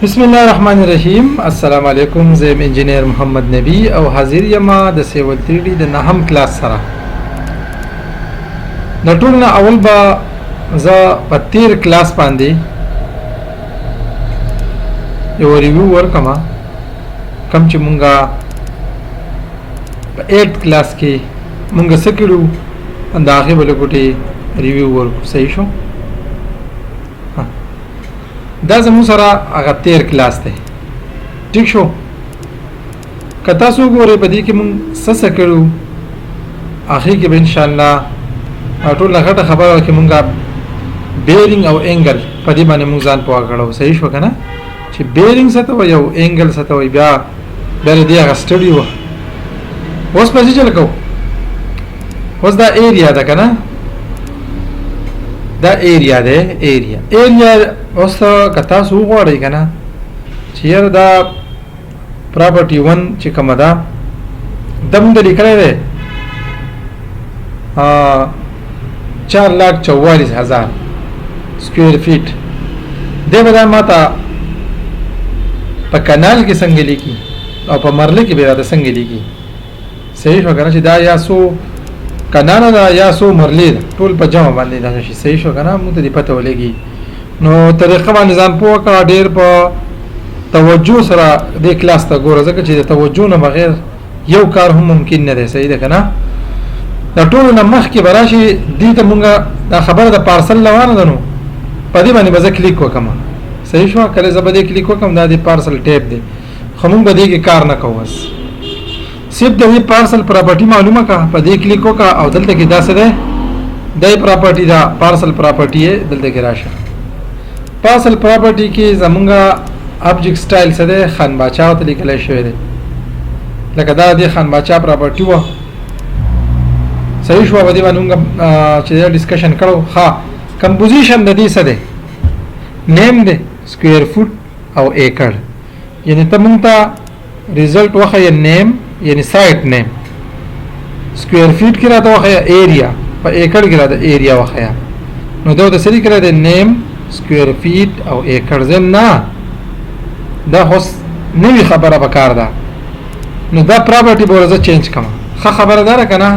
बिस्मिल्लाहिर्रहमानिर्रहीम। अस्सलाम वालेकुम। ज़ेम इंजीनियर मोहम्मद नबी और हाजिर यमा द सेवल 3D द नहम क्लास सरा न टूल न अवल बा ज़ा पत्तीर क्लास पांदी यो रिव्यू वर्कमा कम ची मुंगा 8th क्लास की मुंगा सकिडू अंदाखे बोले कुटी रिव्यू वर्क सही शो دا زمو سره هغه 13 کلاس دی ٹھیک شو کتا سو ګوره په دې کې مونږ سس کړو اخر کې به ان شاء الله ټول غټه خبره کې مونږه بیرینګ او انګل په دې باندې مونږ ځان پوهه کړو صحیح شو کنه چې بیرینګ څه ته وي او انګل څه ته وي بیا دې هغه سټډي و اوس په ځای لکو اوس دا ایریا ده کنه دا ایریا ده ایریا اوس کتا سو غواړی کنه چیر دا پراپرټي 1 چې کومه ده دم د لیکل ده 4,44,000 سکوير فیټ دی به دا ماته په کانال کې څنګه لیکي او په مرله کې به دا څنګه لیکي صحیح شو کنه چې دا یا سو کانال دا یا سو مرله ټول په جمع باندې دا شي صحیح شو کنه موږ ته پته ولګي نو طریقه باندې ځان پوه کړه ډېر په توجه سره د کلاس ته ګوره ځکه چې د توجه نه بغیر یو کار هم ممکن نه دی صحیح ده کنه دا ټول نه مخکې براشي دې ته مونږه دا خبره د پارسل روانه ده نو په دې باندې به کلیک وکم صحیح شو کله زه به دې کلیک وکم دا د پارسل ټیپ دی خو مونږ به دې کې کار نه کوو بس صرف د دې پارسل پراپرټي معلومه کا په دې کلیک وکا او دلته کې دا څه ده د پراپرټي دا پارسل پراپرټي دلته کې راشه پارسل پراپرټي کې زمونږه ابجیکټ سټایل څه ده خان باچا ته لیکل شوی دی لکه دا د خان باچا پراپرټي و صحیح شو په دې باندې موږ چې ډسکشن کړو ها کمپوزیشن د دې څه ده نیم ده سکوير فوټ او ایکړ یعنی ته مونږ ته ریزلټ وخه نیم یعنی سایت نیم سکوير فیټ کې راته وخه ایریا په ایکړ کې راته ایریا وخه نو دا د سری کې راته نیم سکوير فیټ او ایکړ زم نه دا هوس نوې خبره وکړه دا نو دا پراپرټي بورزه چینج کوم ښه خبره ده کنه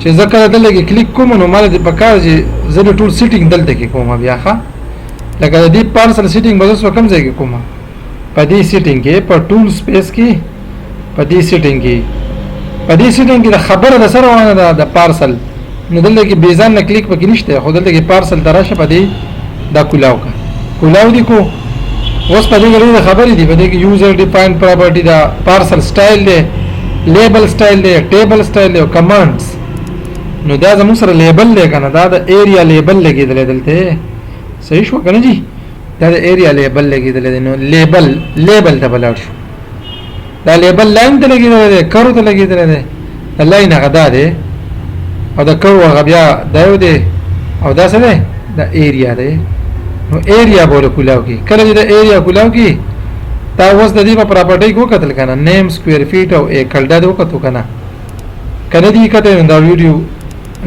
چې ذکر دلته کلیک کوم نو مال دې پکار چې زه ټول سیټینګ دلته کې کوم بیا ښه لکه دې پارسل سیټینګ به زه کوم ځای کې کوم په دې سیټینګ کې په ټول سپیس کې په دې سیټینګ کې د خبره د سره ونه د پارسل نو دلته کې بیزان نه کلیک پکې نشته خو دلته کې پارسل دراشه په دې دا کولاو دی کو اوس په دې کې خبرې دي په دې کې یوزر ډیفاینډ پراپرټي دا پارسل سټایل دی لیبل سټایل دی ټیبل سټایل دی او کمانډز نو دا زموږ سره لیبل دی کنه دا د ایریا لیبل لګیدل دلته صحیح شو کنه جی دا د ایریا لیبل لګیدل نو لیبل ته بلار شو دا لیبل لاین ته لګیدل دی کرو ته لګیدل دی لاین غدا دی او دا کرو غبیا دا یو دی او دا څه دی دا ایریا دی نو ایریا بوله کولاو کی کله چې د ایریا کولاو کی تا اوس د دې په پراپرټي کو کتل کنه نیم سکوير فیټ او ایکل دا وکړو کنه کنه دې کته دا ویډیو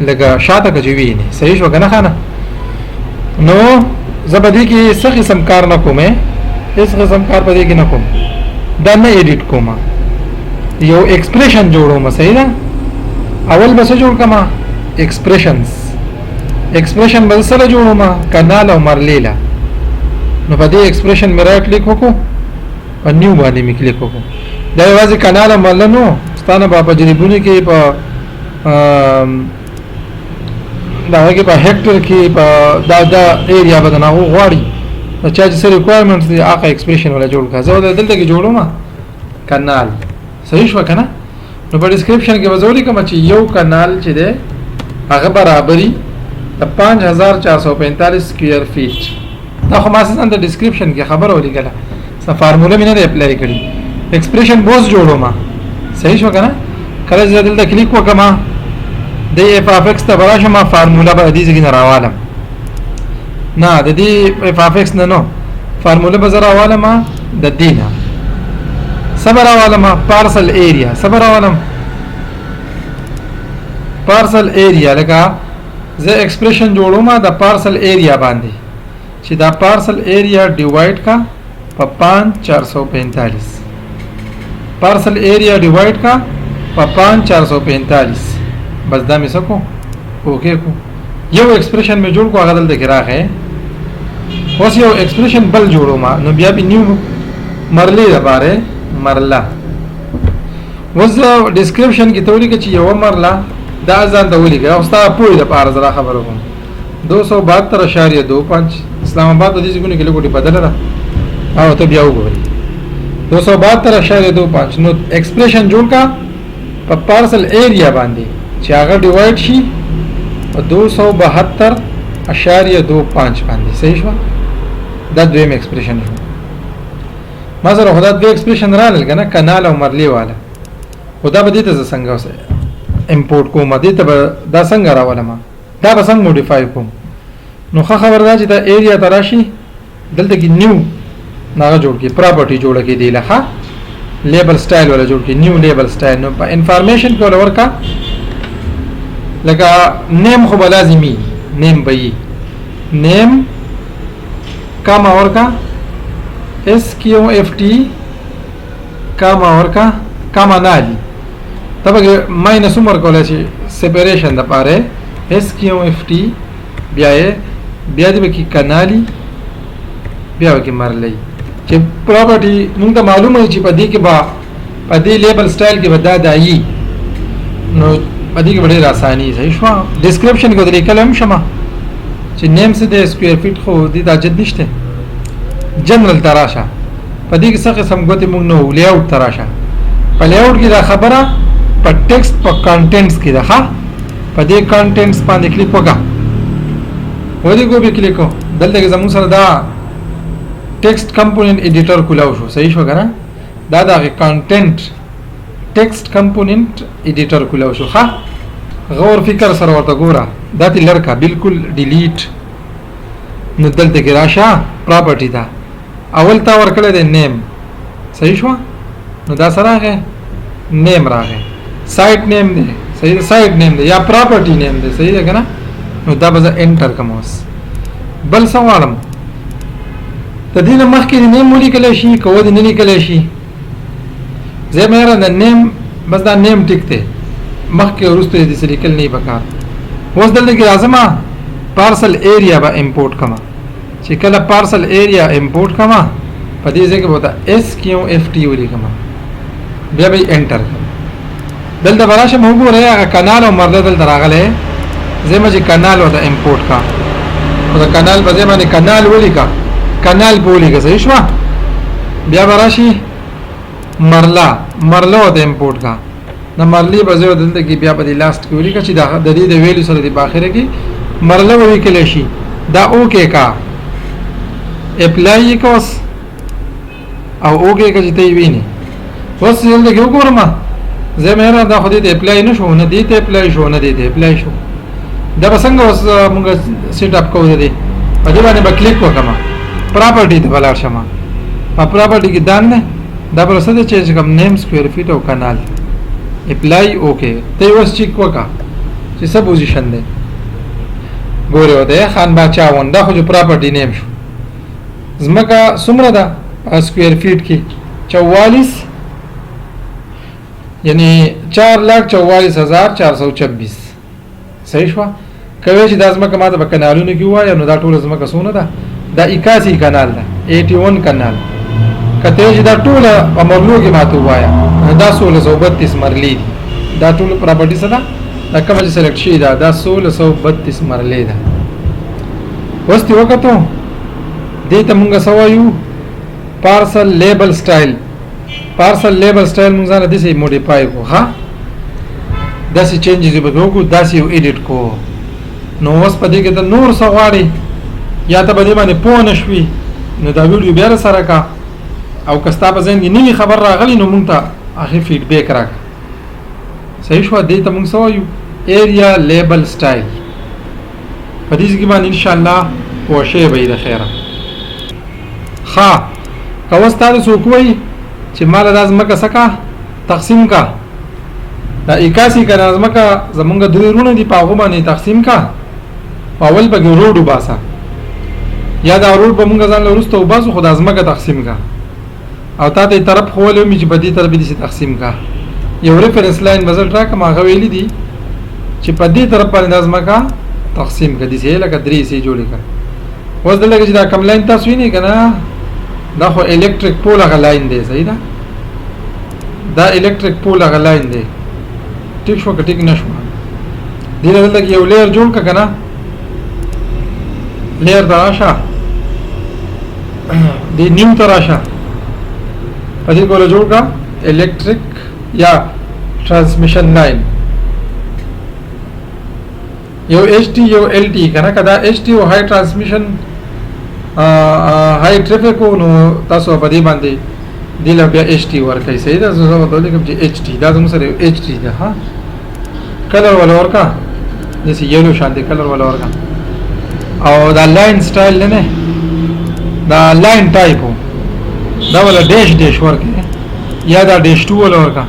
لګه شاته کوي نه صحیح شو کنه خانه نو زبدي کې څه قسم کار نه کومه هیڅ قسم کار پدې کې نه کوم دا نه ایډیټ کوم یو ایکسپریشن جوړوم صحیح ده اول بس جوړ کما ایکسپریشن بل سره جوړوم کانال او مرلیلا نو په دې ایکسپریشن مې رائټ کلیک وکړو او نیو باندې مې کلیک وکړو دا یوازې کانال او مرله نو ستانه په جریبونه کې په دا هغه په هکټر کې په دا ایریا بدنه غواړي چې چې ریکوایرمنټس دی هغه ایکسپریشن ولا جوړ کا زه دلته کې جوړوم کانال صحیح شو کنه نو په ډسکرپشن کې وځولې کوم چې یو کانال چې دی هغه برابرۍ د 5445 سکوير فیټ دا خو ما اساسا د ډسکرپشن کې خبر ولیکله څه فارموله مې نه اپلای کړی ایکسپریشن بوز جوړوم صحیح شو کنه کله چې دلته کلیک وکم د اف اف ایکس ته براشه ما فارموله به دې ځګین راوالم نه د دې اف اف ایکس نه نو فارموله به زرا راوالم د دینه صبر راوالم پارسل ایریا صبر راوالم پارسل ایریا لکه زه ایکسپریشن جوړوم د پارسل ایریا باندې چې دا پارسل ایریا ډیوایډ کا په 5445 پارسل ایریا ډیوایډ کا په 5445 بس دا مې سکو اوکے کو یو ایکسپریشن مې جوړ کو هغه دلته کې راغی اوس یو ایکسپریشن بل جوړو ما نو بیا به نیو مرلی د باره مرلا وز ډیسکرپشن کې ته ولیکه چې یو مرلا دا ځان ته ولیکه او ستا پوهې د پاره زړه خبره کوم 272.25 اسلام آباد د دې ځګونو کې لګوټي بدل را او ته بیا وګورې 272.25 نو ایکسپریشن جوړ کا په پارسل ایریا باندې چې هغه ډیوایډ شي 272.25 باندې صحیح شو دا دویم ایکسپریشن شو ما سره خدا دوی ایکسپریشن راغل کنه کانال او مرلی والا خدا به دې ته څنګه اوسه امپورټ کوم دې ته دا څنګه راولم دا به څنګه موډیفای کوم نو خبر دا چې دا ایریا تراشي دلته کې نیو ناغه جوړ کی پراپرټي جوړ کی دی لخوا لیبل سټایل ولا جوړ کی نیو لیبل سټایل نو په انفارمیشن کې ورکا لکه نیم خو لازمي نیم به نیم کما ورکا اس کیو اف ټی کما ورکا کما نالی تبګه ماینس عمر کولای شي سپریشن د پاره اس کیو اف ټی بیا دې کې کنالی بیا کې مرلې چې پراپرټي موږ ته معلومه چې په دې کې با په دې لیبل سټایل کې ودا دایي نو په دې کې ډېر اساني صحیح شو ډیسکرپشن کې درې کلم شمه چې نیم څه د سکوير فیټ خو دې د اجد نشته جنرال تراشه په دې کې څه قسم غوته موږ نو لیاوټ تراشه په لیاوټ کې دا خبره په ټیکسټ په کانټینټس کې ده ها په دې کانټینټس باندې کلیک وکړه ودی کو به کلیک کو دلته کې زموږ سره دا ټیکسټ کمپوننت ایډیټر کولاو شو صحیح شو کنه دا کانټینټ ټیکسټ کمپوننت ایډیټر کولاو شو ها غور فکر سره ورته ګوره دا تی لړکا بالکل ډیلیټ نو دلته کې راشه پراپرټي دا اول تا ورکړه د نیم صحیح شو نو دا سره راغی نیم راغی سایت نیم دی صحیح سایت نیم دی یا پراپرټي نیم دی صحیح ده کنه نو دا به انټر کوم اوس بل سوالم تدین مخکې نیم ولیکل شي کوو د نه لیکل شي زه مېره د نیم بس دا نیم ټیک ته مخکې ورسته دې لیکل نه پکار اوس دلته کې لازم پارسل ایریا به امپورټ کما چې کله پارسل ایریا امپورټ کما په دې ځای کې وته اس کیو اف ټی ولیکم بیا به انټر دلته براشه موږ ګورې کانال او مرده دلته راغله زما چې کانال وته امپورټ کا او دا کانال په ځای باندې کانال ولیکا کانال بولیکا صحیح شو بیا براشي مرلا وته امپورټ کا نو مرلی په ځای دلته کې بیا په لاست کې ولیکا چې د دې د ویلو سره د باخره کې مرلا ولیکل شي دا اوکے کا اپلای کوس او اوکے کا چې ته ویني اوس دلته کې وګورم زه مېره دا خو دې اپلای نشو نه دې ته اپلای شو نه دې ته اپلای شو دا څنګه اوس موږ سیټ اپ کوو دې په دې باندې به کلیک وکړم پراپرټي ته ولاړ شم په پراپرټي کې دان نه دا پر څه چې کوم نیم سکوير فیټ او کانال اپلای اوکے ته اوس چیک وکړه چې څه پوزیشن ده ګوره وته خان باچا ونده خو پراپرټي نیم شو زمکه څومره ده سکوير فیټ کې 44 یعنی 4,44,426 صحیح شو کوي چې د ازمکه ماته په کانالونو کې وای نو دا ټول ازمکه سونه ده دا 81 کانال ده 81 کانال کته چې دا ټول امرلو کې ماته وای دا 1632 مرلي دي دا ټول پراپرټي سره دا کوم چې سلیکټ شي دا 1632 مرلي ده اوس تی وکړو دې ته مونږ سوایو پارسل لیبل سټایل مونږ نه دې سي موډیفای کو ها داسې چینجز به وکړو داسې یو ایډیټ کو نو اوس په دې کې ته نور څه غواړې یا ته به دې باندې پوه نه شوې نو دا ویډیو بیا سره کا او که ستا په ذهن کې نوي خبر راغلی نو مونږ ته هغې فیډبیک راکړه صحیح شوه دې ته مونږ څه وایو ایریا لیبل سټایل په دې کې باندې انشاءالله پوه شوی به یې د خیره ښه که اوس تا د څوک وایي چې ماله دا ځمکه څه کا تقسیم کا دا 81 کنه ځمکه زمونږ درې رونه دي په هغو باندې تقسیم کا اول پکې روډ وباسه یا دا رول به مونږ ځان له وروسته وباسو خو دا ځمکه تقسیم کا او تا ته طرف خو ولې مې چې په دې طرف دې تقسیم کا یو ریفرنس لاین بزل راکم هغه ویلي دي چې په دې طرف باندې د ځمکه تقسیم کړي سي لکه درې سي جوړې کړ اوس دلته چې دا کوم لاین تاسو وینئ کنه دا خو الیکټریک پول هغه لاین دی صحیح ده دا الیکټریک پول هغه لاین دی ټیک شو که ټیک نشو دې دلته یو لیر جوړ کړه کنه لیر تراشه دی نیو تراشه پدې کوله جوړ کا الیکټریک یا ټرانسمیشن لاین یو ایچ ټی یو ال ټی کنه کدا ایچ ټی او های ټرانسمیشن های ټریفیک نو تاسو په دې باندې دله بیا ایچ ټی ورکړئ صحیح ده زه وته لیکم چې ایچ ټی دا زموږ سره ایچ ټی ده ها کلر ولا ورکا دسی یلو شان دي کلر ولا ورکا او دا لاین سټایل نه دا لاین ټایپ دا ولا ډیش ډیش ورکه یا دا ډیش 2 ولا ورکا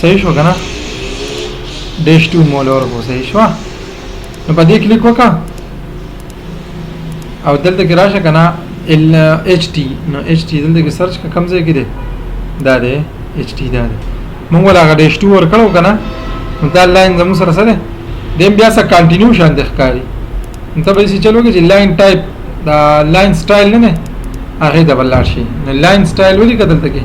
صحیح شو کنه ډیش 2 مول ورکو صحیح شو نو په دې کلیک وکا او دلته کې راشه کنه ال ایچ ټی نو ایچ ټی دلته کې سرچ کا کم ځای کې دی دا دی ایچ ټی دا دی مونږ ولا ډیش 2 ورکړو کنه نو دا لاین زموږ سره سره دیم بیا سره کنټینیو شان د ښکاری نو ته به چې چلوږي چې لاین ټایپ دا لاین سټایل نه هغه د بل شي نو لاین سټایل ولې کتل ته کې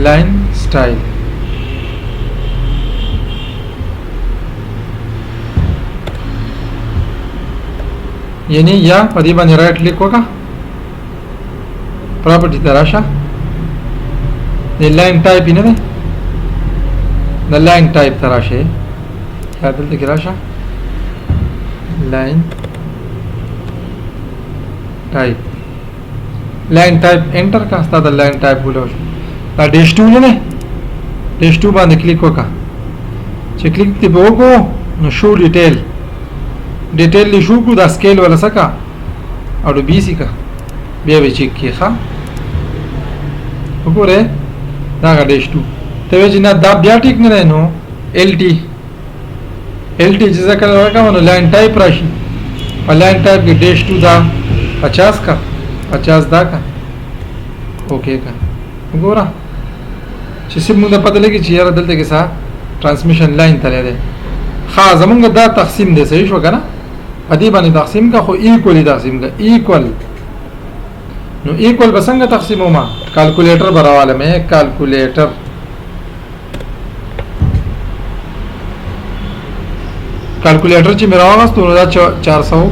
لاین سټایل یعنی یا په دې باندې رائټ کلیک وکړه پراپرټی ته راشه د لاین ټایپ نه ده د لاین ټایپ ته راشه یا دلته کې راشه لاین ټایپ لاین ټایپ انټر کا ستاسو د لاین ټایپ ولور دا ډیش 2 نه ډیش 2 باندې کلیک وکړه چې کلیک ته وګورو نو شو ډیټیل ډیټیل لی شو کو دا سکیل ولا سکا او د بي سي کا بیا به چیک کیخه وګوره دا ډیش 2 ته چې نه دا بیا ټیک نه نو ال ټي چې ځکه راکاو نو لاین ټایپ راشي په لاین ټایپ کې ډیش 2 دا 50 کا 50 دا کا اوکے کا وګوره چې سیمه د پته لګي چې یاره دلته کې سا ټرانسمیشن لاین تللی دی ها زمونږ دا تقسیم دی صحیح شو کنه ادي باندې تقسیم کا خو ایکولی تقسیم کا ایکول نو ایکول بسنګ تقسیمو ما کیلکولیټر براواله مې کیلکولیټر کیلکولیټر چې میرا واغستو نو دا 400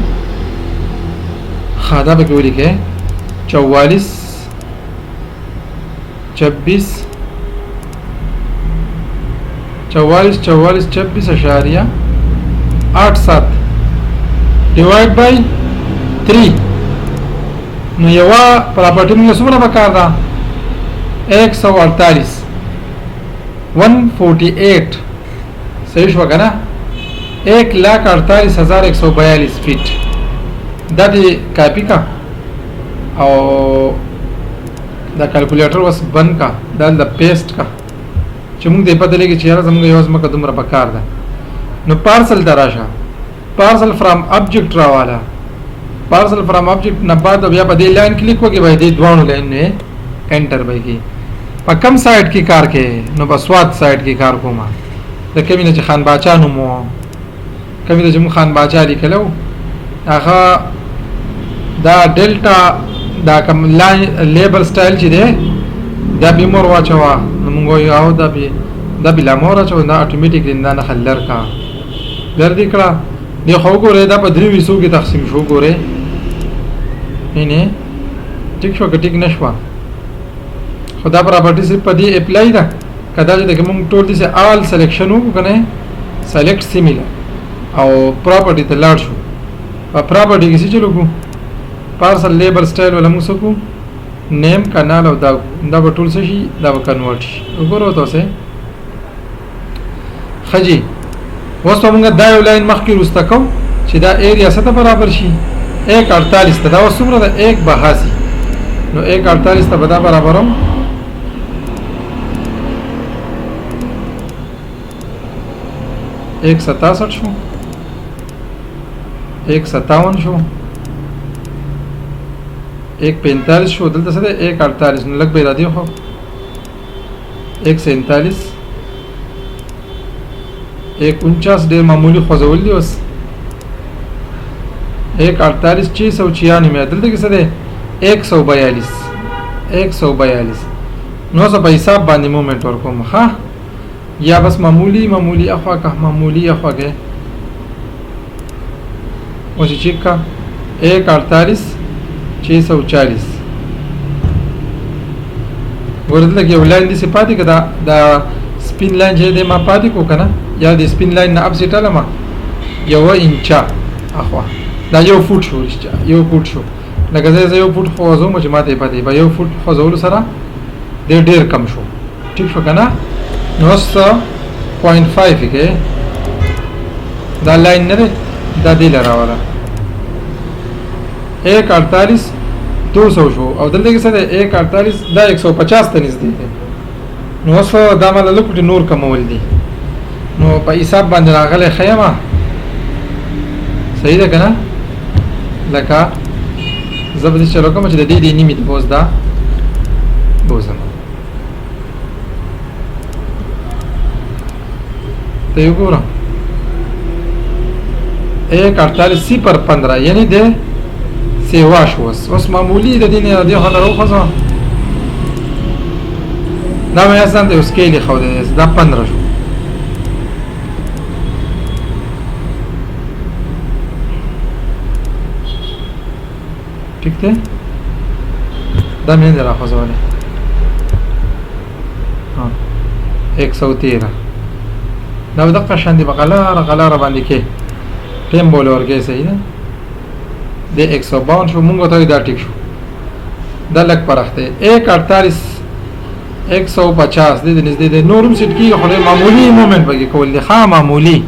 خادا به کولی کې 44 26 44 डिवाइड बाय 3 نو یوا پراپرټی موږ څومره پکار ده 148 148 صحیح شو کنه 1,48,142 فیټ دا دې کاپی کا او دا کیلکولیټر وس بن کا دا د پیسټ کا چې موږ دې پته لګي چې یاره زموږ یو ځمکه دومره پکار ده نو پارسل دراشه پارسل فرام ابجیکټ راواله پارسل فرام ابجیکټ نه بعد بیا په دې لاین کلیک وکړئ به دې دوانو لاین نه انټر به کی په کم سایت کې کار کې نو بس وات سایت کې کار کوم د کمینه چې خان باچا نو مو کمینه چې خان باچا لیکلو هغه دا ډیلټا دا کوم لاین لیبل سټایل چې دی دا به مور واچوا نو موږ یو دا بلا مور واچو دا اتوماتیک نه نه خلر کا ګرځي کړه دی خو ګوره دا په درې وسو کې تقسیم شو ګوره نه ټیک شو ټیک نشو خدا پراپرټی سے پدی اپلای دا کدا چې موږ ټول دي سه آل سلیکشن وکنه سلیکټ سیمیلر او پراپرټی ته لاړ شو په پراپرټی کې څه چلو کو پارسل لیبل سټایل ولا موږ سکو نیم کانال او دا ټول څه شي دا کنورټ شي وګورئ تاسو خجی وسو موږ دا یو لاین مخکې روسته کوم چې دا ایریا سره برابر شي 148 دا وسومره دا 182 نو 148 ته بدا برابرم 167 شو एक 57 शो, एक 45 शो दलता सदे, एक 48 लग बेरा दियो हो, एक 47, एक 49 डेर मामूली खोजवल दियोस, एक 48 696 में दलता किसे दे 142 9 सौ पैसा बांधी मोमेंट और को हाँ या बस मामूली मामूली अफवा का मामूली अफवा के उसी चीज का 148 640 गोरदला के लाइन दी सिपाती का दा स्पिन लाइन जे दे मा पाती को कना या दे स्पिन लाइन ना अब सिटाला मा यो इंचा अफवा दा यो फुट शो रिश्ता यो फुट शो लगा जे यो फुट खोजो मुझे माते पाती बा यो फुट खोजो सरा डेढ़ कम शो ठीक शो कना 9.5 के दा लाइन ने दा दिल रहा वाला 148 200 शो और दल के साथ 148 दा 150 तनिस दी है 900 दामा लुक नूर कमवल दी नो पैसा बंद रागले खयमा सही है कना लका जबरदस्त चलो कम चले दी निमित बोझ दा बोझम तो ये पूरा 148 पर 15 यानी दे सेवाश वस मामूली दे दिन दे हला रो खसा ना मैं ऐसा तो उसके लिए खो दे दा 15 शो ठीक थे दा मैं जरा खसा वाले हाँ 113 ना बदक शांति बकलार बांधी के टेम बोले और कैसे ही ना दे 152 शो मुंगो तो इधर ठीक शो दलक पर रखते 148 150 दे नूरम सिट की खोले मामूली मोमेंट बगी कोल दे हाँ मामूली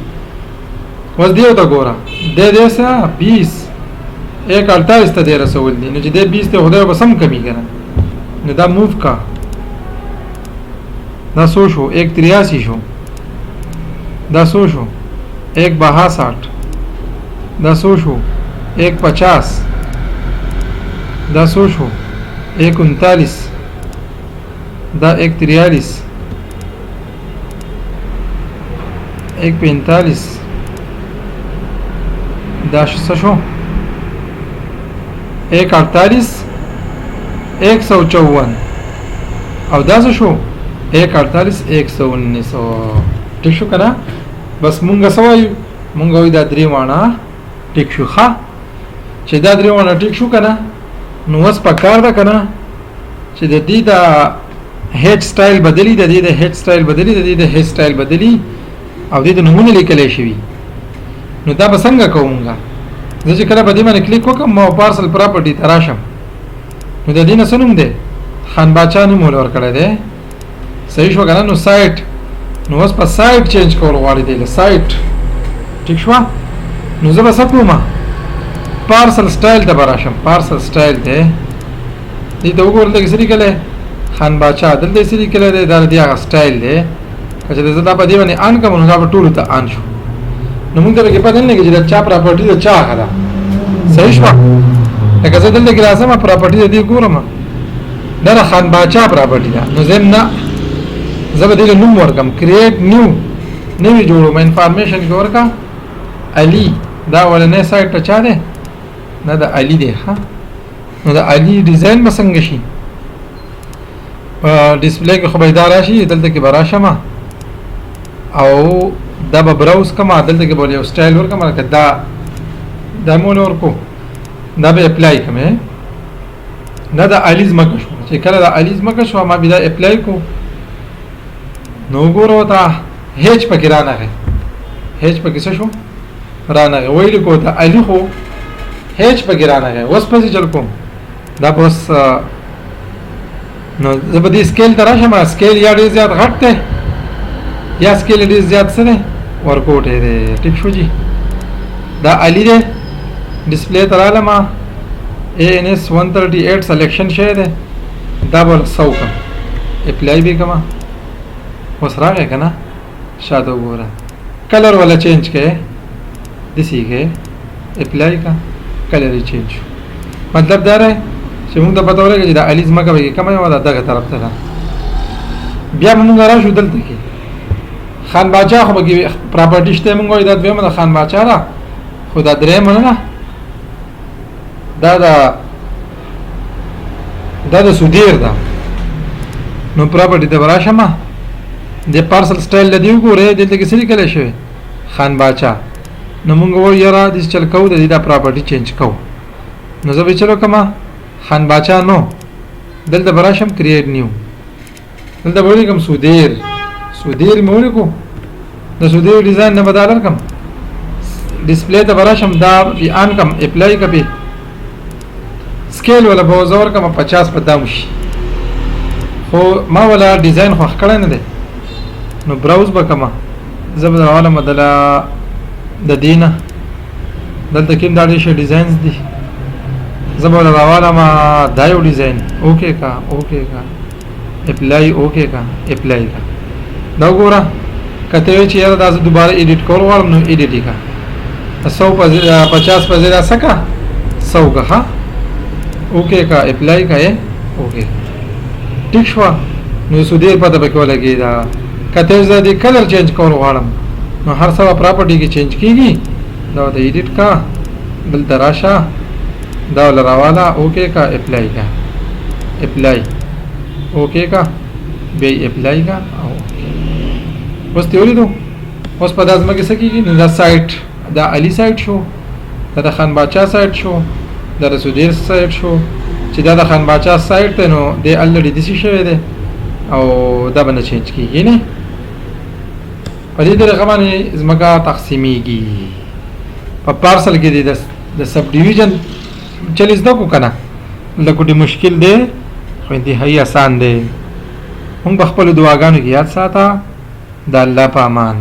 वस दियो तो गोरा दे सा 20 148 तो दे रसोल दी न दे 20 ते होदे बसम कमी करना न दा मूव का ना सो शो 183 शो 10 शो 162 10 शो 150 10 शो 139 दा 143 145 10 शो 148 154 और 10 शो 148 119 ठीक शो कना बस मुंगा सवाई मुंगा इदा द्रीवाना ठीक शो खा चिदा द्रीवाना ठीक शो कना नुवस पकार दा कना चिदा दी दा हेड स्टाइल बदली दा दी दा हेड स्टाइल बदली दा दी दा हेड स्टाइल बदली और दी दा नमूने लेके शिवी नु दा बसंगा कहूंगा जैसे करा बदी मैंने क्लिक को कम पार्सल प्रॉपर्टी तराशम नु दा दी ना सुनुम दे खान बाचा नु मोल और करे दे सही शो कना नु साइट नु वस पर साइट चेंज करो वाली दे साइट ठीक शो नु जब सकूमा पार्सल स्टाइल दा बराशम पार्सल स्टाइल दे दी तो गोल दे किसी के लिए खान बाचा दल दे सिरी के लिए दे दाल दिया का स्टाइल दे कचे दे ज़्यादा बदी मैंने आन का मुझे आप टूल ता आन शो नमुंगे के पास नहीं कि जिला चा प्रॉपर्टी तो चा करा सही शो लेकिन ज़्यादा दल दे गिलासा में प्रॉपर्टी दे दी गुरमा दरा खान बाचा प्रॉपर्टी दा नुज़ेम ना जब दिल नुम वर्कम क्रिएट न्यू जोड़ो मैं इंफॉर्मेशन के और का अली दा वाले नए साइट टचा दे ना दा अली दे हाँ ना दा अली डिज़ाइन बसंगशी डिस्प्ले के खबरदार आशी दलते के बराशा मा आओ दा ब्राउज का मा दलते के बोले स्टाइल और का मा दा दामोन और को दा बे अप्लाई कमे ना दा अलीज मकशो चेकला दा अलीज मकशो मा बिदा अप्लाई को नो गोरो ता हेज पकिराना है हेज पकिसे शो राना है वही लिखो था अली को हेज पकिराना है वस पसी चल को दा बस नो जब दी स्केल तराशा मा स्केल या डी ज्यादा घटते या स्केल डी ज्यादा से ने वर्कआउट है रे ठीक शो जी दा अली दे डिस्प्ले तराला मा ANS 138 सिलेक्शन शेयर है दा बोल 100 का अप्लाई भी कमा वस रहा है ना शादो गोरा कलर वाला चेंज के दिसी के اپلای کا کله دی چینج شو مطلب دا رہے چې موږ ته پته ولګي چې د علي ځمکه به کومه یو ده دغه طرف ته ده بیا موږ راشو دلته کې خان باچا خو به پراپرټي شته موږ وایو دا دویمه د خان باچا ده خو دا درېیمه نه ده دا د سودیر ده نو پراپرټي ته به راشم د پارسل سټایل لدی وګورئ دلته کې څه لیکلی شوی خان باچا نو موږ وایو یاره داسې چل کوو د دې دا پراپرټي چینج کوو نو زه به چلو کومه خان باچا نو دلته به راشم کریټ نیو دلته به ولیکم سودیر مې ولیکو د سودیر ډیزاین نه به دا لرکم ډسپلی ته به راشم دا پې آن کم اپلای که پې سکیل ولا به زه ورکم 50 په دا وشي خو ما ولا ډیزاین خوښ کړی نه دی نو براوز به کومه زه به راولم دله د دې نه دلته کې هم دا ډېر ښه ډیزاینز دي زه به راولم دا یو ډیزاین اوکې کا اپلای اوکې کا اپلای کا دا وګوره که ته وایې چې یاره دا زه دوباره ایډیټ کول غواړم نو ایډیټ یې کا 150 په ځای دا څه کا 100 کا ښه اوکې کا اپلای کا یې اوکې ټیک شوه نو سودیر پته پکې ولګي دا کته زه د کلر چینج کول غواړم نو هر څه پراپرټي کې چینج کیږي دا د ایډیټ کا بل تراشه دا لراواله اوکې کا اپلای کا اپلای اوکې کا به اپلای کا اوس ته ولیدو اوس په داسمه کې څه کیږي نو دا سایت دا علي سایت شو دا د خان باچا سایت شو دا د سودیر سایت شو چې دا د خان باچا سایت ته نو د الریډي دسی شوی دی او دا باندې چینج کیږي نه په دې طریقه باندې ځمکه تقسیمیږي په پارسل کې د سب ډیویژن چلیز دا کو کنه لکه مشکل دی خو انتهایی آسان دی موږ په خپل دعاګانو کې یاد ساته د الله په امان